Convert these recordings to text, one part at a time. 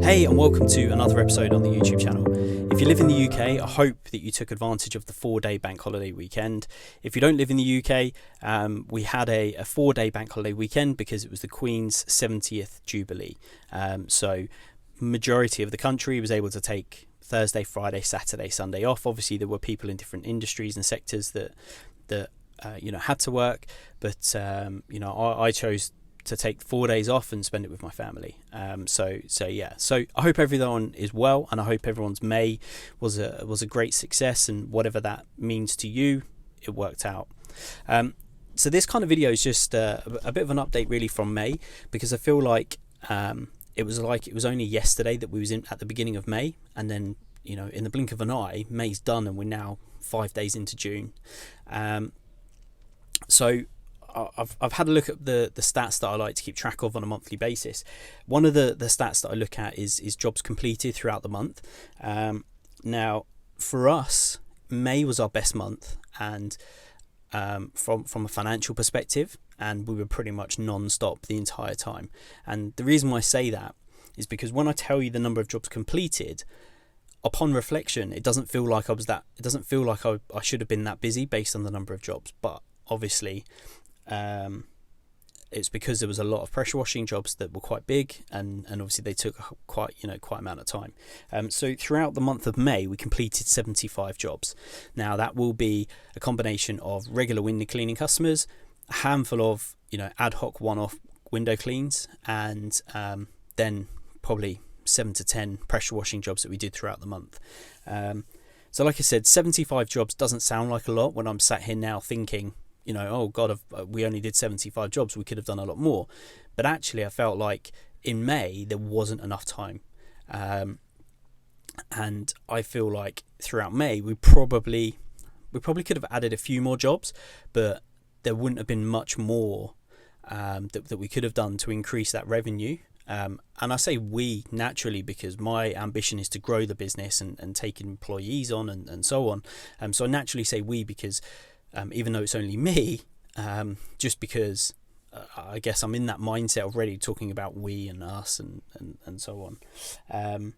Hey, and welcome to another episode on the YouTube channel. If you live in the UK, I hope that you took advantage of the 4-day bank holiday weekend. If you don't live in the UK, we had a 4-day bank holiday weekend because it was the Queen's 70th Jubilee. So majority of the country was able to take Thursday, Friday, Saturday, Sunday off. Obviously, there were people in different industries and sectors that had to work, but I chose to take 4 days off and spend it with my family. So I hope everyone is well, and I hope everyone's May was a great success, and whatever that means to you, it worked out. So this kind of video is just a bit of an update really from May, because I feel like it was only yesterday that we was at the beginning of May, and then in the blink of an eye, May's done, and we're now 5 days into June. So I've had a look at the stats that I like to keep track of on a monthly basis. One of the stats that I look at is jobs completed throughout the month. Now, for us, May was our best month, and from a financial perspective, and we were pretty much non-stop the entire time. And the reason why I say that is because when I tell you the number of jobs completed, upon reflection, it doesn't feel like I should have been that busy based on the number of jobs. But obviously, it's because there was a lot of pressure washing jobs that were quite big, and obviously they took quite amount of time. So throughout the month of May, we completed 75 jobs. Now that will be a combination of regular window cleaning customers, a handful of ad hoc one-off window cleans, and then probably 7 to 10 pressure washing jobs that we did throughout the month. So like I said, 75 jobs doesn't sound like a lot when I'm sat here now thinking, oh God, we only did 75 jobs. We could have done a lot more. But actually, I felt like in May, there wasn't enough time. And I feel like throughout May, we probably could have added a few more jobs, but there wouldn't have been much more that we could have done to increase that revenue. And I say we naturally because my ambition is to grow the business and take employees on and so on. So I naturally say we because even though it's only me, just because I guess I'm in that mindset already, talking about we and us and so on.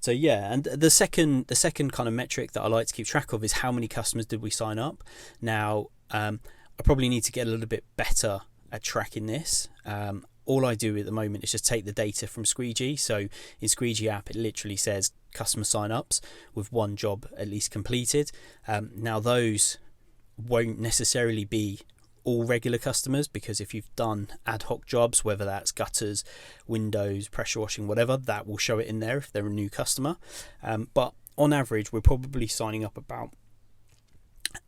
So yeah, and the second kind of metric that I like to keep track of is how many customers did we sign up. Now, I probably need to get a little bit better at tracking this. All I do at the moment is just take the data from Squeegee. So in Squeegee app, it literally says customer sign-ups with one job at least completed. Now those won't necessarily be all regular customers, because if you've done ad hoc jobs, whether that's gutters, windows, pressure washing, whatever, that will show it in there if they're a new customer. But on average, we're probably signing up about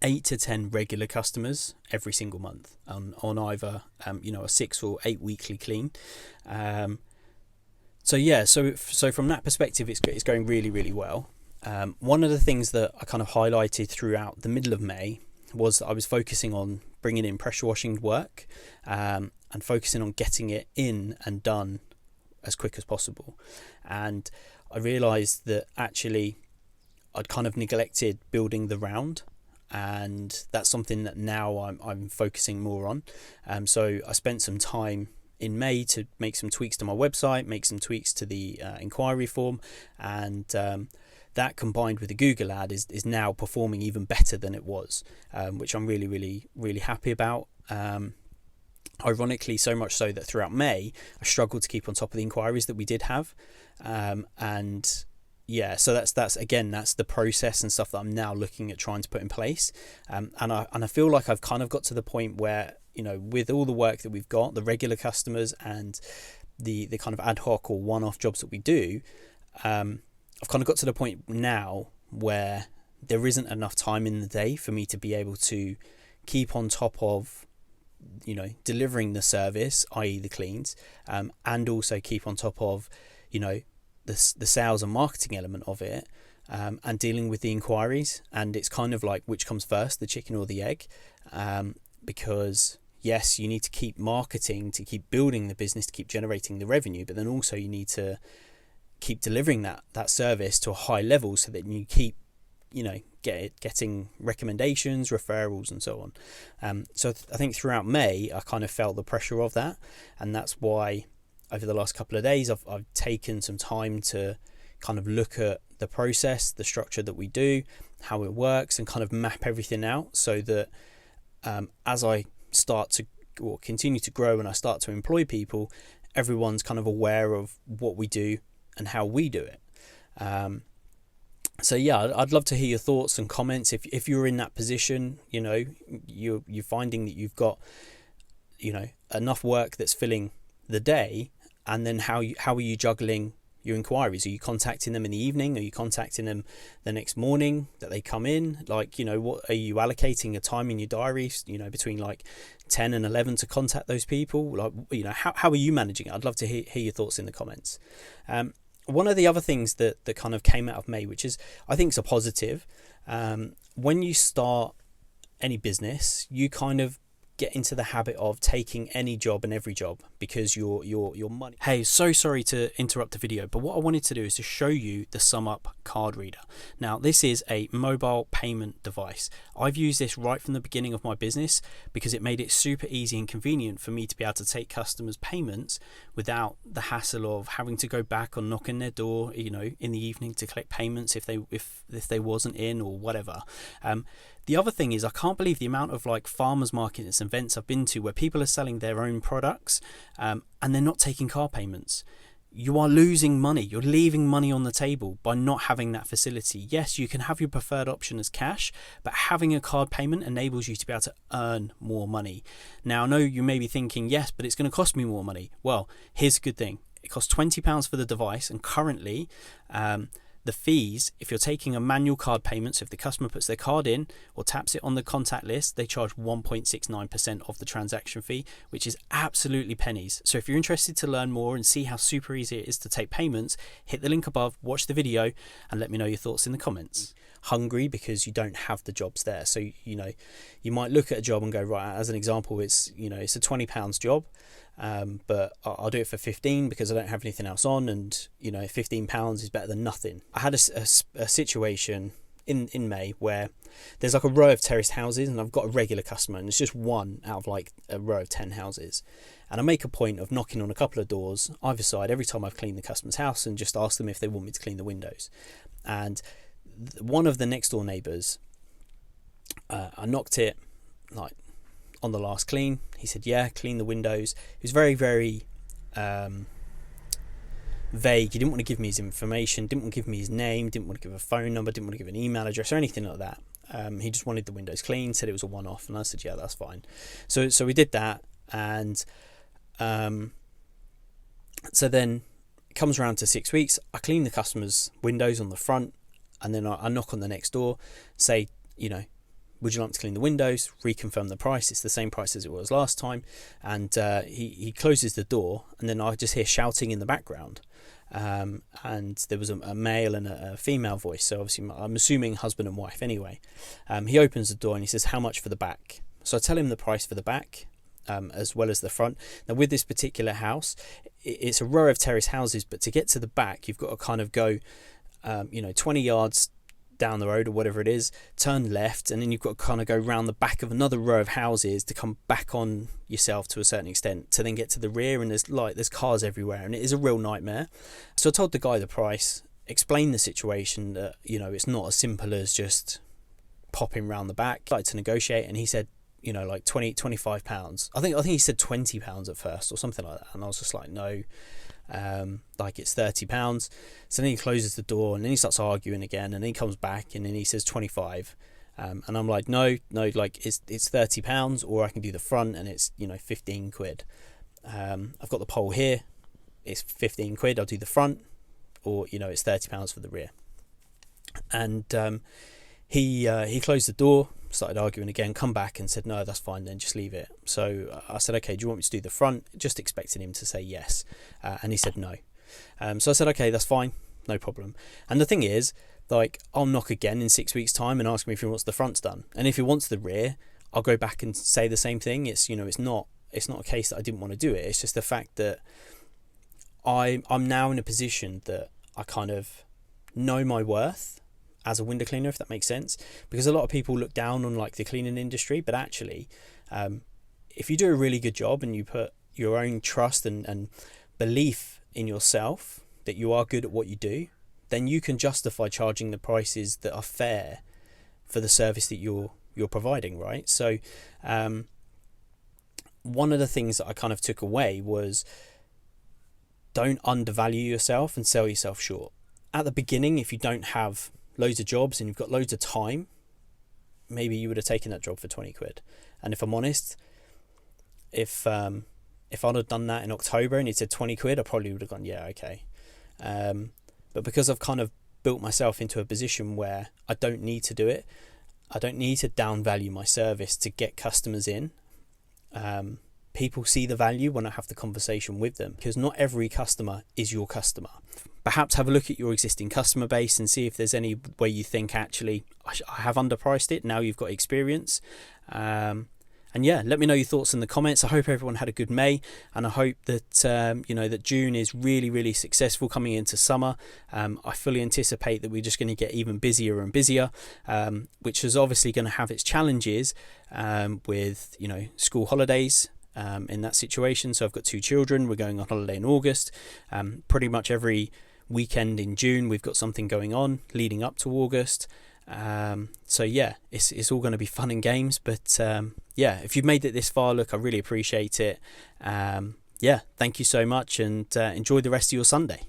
8 to 10 regular customers every single month on either a 6 or 8 weekly clean. So from that perspective, it's going really, really well. One of the things that I kind of highlighted throughout the middle of May was that I was focusing on bringing in pressure washing work and focusing on getting it in and done as quick as possible. And I realised that actually I'd kind of neglected building the round, and that's something that now I'm focusing more on. So I spent some time in May to make some tweaks to my website, make some tweaks to the inquiry form, and that combined with the Google ad is now performing even better than it was, which I'm really, really, really happy about. Ironically, so much so that throughout May, I struggled to keep on top of the inquiries that we did have. And yeah, so that's the process and stuff that I'm now looking at trying to put in place. And I feel like I've kind of got to the point where, with all the work that we've got, the regular customers and the kind of ad hoc or one-off jobs that we do, I've kind of got to the point now where there isn't enough time in the day for me to be able to keep on top of, delivering the service, i.e. the cleans, and also keep on top of, the sales and marketing element of it, and dealing with the inquiries. And it's kind of like, which comes first, the chicken or the egg? Because yes, you need to keep marketing to keep building the business, to keep generating the revenue, but then also you need to keep delivering that service to a high level so that you keep getting recommendations, referrals, and so on. So I think throughout May I kind of felt the pressure of that, and that's why over the last couple of days, I've taken some time to kind of look at the process, the structure that we do, how it works, and kind of map everything out so that as I start to or continue to grow and I start to employ people, everyone's kind of aware of what we do and how we do it. So yeah, I'd love to hear your thoughts and comments. If you're in that position, you know, you're finding that you've got, you know, enough work that's filling the day, and then how are you juggling your inquiries? Are you contacting them in the evening? Are you contacting them the next morning that they come in? Like, you know, what are you allocating a time in your diary, you know, between like 10 and 11 to contact those people? Like, you know, how are you managing it? I'd love to hear your thoughts in the comments. One of the other things that kind of came out of May, which is, I think, is a positive, when you start any business, you kind of get into the habit of taking any job and every job because your money. Hey, so sorry to interrupt the video, but what I wanted to do is to show you the SumUp card reader. Now, this is a mobile payment device. I've used this right from the beginning of my business because it made it super easy and convenient for me to be able to take customers' payments without the hassle of having to go back or knock on their door, you know, in the evening to collect payments if they wasn't in or whatever. The other thing is, I can't believe the amount of like farmers markets and events I've been to where people are selling their own products and they're not taking car payments. You are losing money. You're leaving money on the table by not having that facility. Yes, you can have your preferred option as cash, but having a card payment enables you to be able to earn more money. Now, I know you may be thinking, yes, but it's going to cost me more money. Well, here's a good thing. It costs £20 for the device, and currently the fees, if you're taking a manual card payment, so if the customer puts their card in or taps it on the contact list, they charge 1.69% of the transaction fee, which is absolutely pennies. So if you're interested to learn more and see how super easy it is to take payments, hit the link above, watch the video, and let me know your thoughts in the comments. Hungry because you don't have the jobs there. So, you know, you might look at a job and go, right, as an example, it's, you know, it's a £20 job. But I'll do it for 15 because I don't have anything else on, and you know, £15 is better than nothing. I had a situation in May where there's like a row of terraced houses, and I've got a regular customer, and it's just one out of like a row of 10 houses, and I make a point of knocking on a couple of doors either side every time I've cleaned the customer's house and just ask them if they want me to clean the windows. And one of the next door neighbours, I knocked it like on the last clean. He said, yeah, clean the windows. He was very, very vague. He didn't want to give me his information, didn't want to give me his name, didn't want to give a phone number, didn't want to give an email address or anything like that. He just wanted the windows clean, said it was a one-off, and I said, yeah, that's fine. So we did that, and so then it comes around to 6 weeks. I clean the customer's windows on the front, and then I knock on the next door, say, you know, would you like to clean the windows? Reconfirm the price. It's the same price as it was last time. And he closes the door, and then I just hear shouting in the background. And there was a male and a female voice. So obviously I'm assuming husband and wife anyway. He opens the door and he says, how much for the back? So I tell him the price for the back, as well as the front. Now with this particular house, it's a row of terrace houses, but to get to the back, you've got to kind of go, 20 yards down the road or whatever it is, turn left, and then you've got to kind of go round the back of another row of houses to come back on yourself to a certain extent to then get to the rear, and there's cars everywhere, and it is a real nightmare. So I told the guy the price, explained the situation, that, you know, it's not as simple as just popping round the back. I tried to negotiate, and he said, you know, like £25. I think he said £20 at first or something like that, and I was just like, no, like it's £30. So then he closes the door, and then he starts arguing again, and then he comes back, and then he says 25, and I'm like, no, like it's £30, or I can do the front, and it's, you know, 15 quid. I've got the pole here, it's 15 quid, I'll do the front, or, you know, it's £30 for the rear. And he closed the door, started arguing again, come back and said, no, that's fine, then just leave it. So I said, okay, do you want me to do the front? Just expecting him to say yes. And he said no. So I said, okay, that's fine, no problem. And the thing is, like, I'll knock again in 6 weeks' time and ask him if he wants the fronts done. And if he wants the rear, I'll go back and say the same thing. It's, you know, it's not a case that I didn't want to do it. It's just the fact that I'm now in a position that I kind of know my worth as a window cleaner, if that makes sense, because a lot of people look down on like the cleaning industry, but actually if you do a really good job and you put your own trust and belief in yourself that you are good at what you do, then you can justify charging the prices that are fair for the service that you're providing, right? So one of the things that I kind of took away was, don't undervalue yourself and sell yourself short. At the beginning, if you don't have loads of jobs and you've got loads of time, maybe you would have taken that job for 20 quid. And if I'm honest, if I'd have done that in October and it said 20 quid, I probably would have gone, yeah, okay. But because I've kind of built myself into a position where I don't need to do it, I don't need to downvalue my service to get customers in. People see the value when I have the conversation with them, because not every customer is your customer. Perhaps have a look at your existing customer base and see if there's any way you think, actually, I have underpriced it. Now you've got experience. And yeah, let me know your thoughts in the comments. I hope everyone had a good May, and I hope that that June is really, really successful coming into summer. I fully anticipate that we're just going to get even busier and busier, which is obviously going to have its challenges with school holidays. In that situation. So I've got 2 children. We're going on holiday in August. Pretty much every weekend in June we've got something going on leading up to August. So yeah, it's all going to be fun and games. But yeah, if you've made it this far, look, I really appreciate it. Yeah, thank you so much, and enjoy the rest of your Sunday.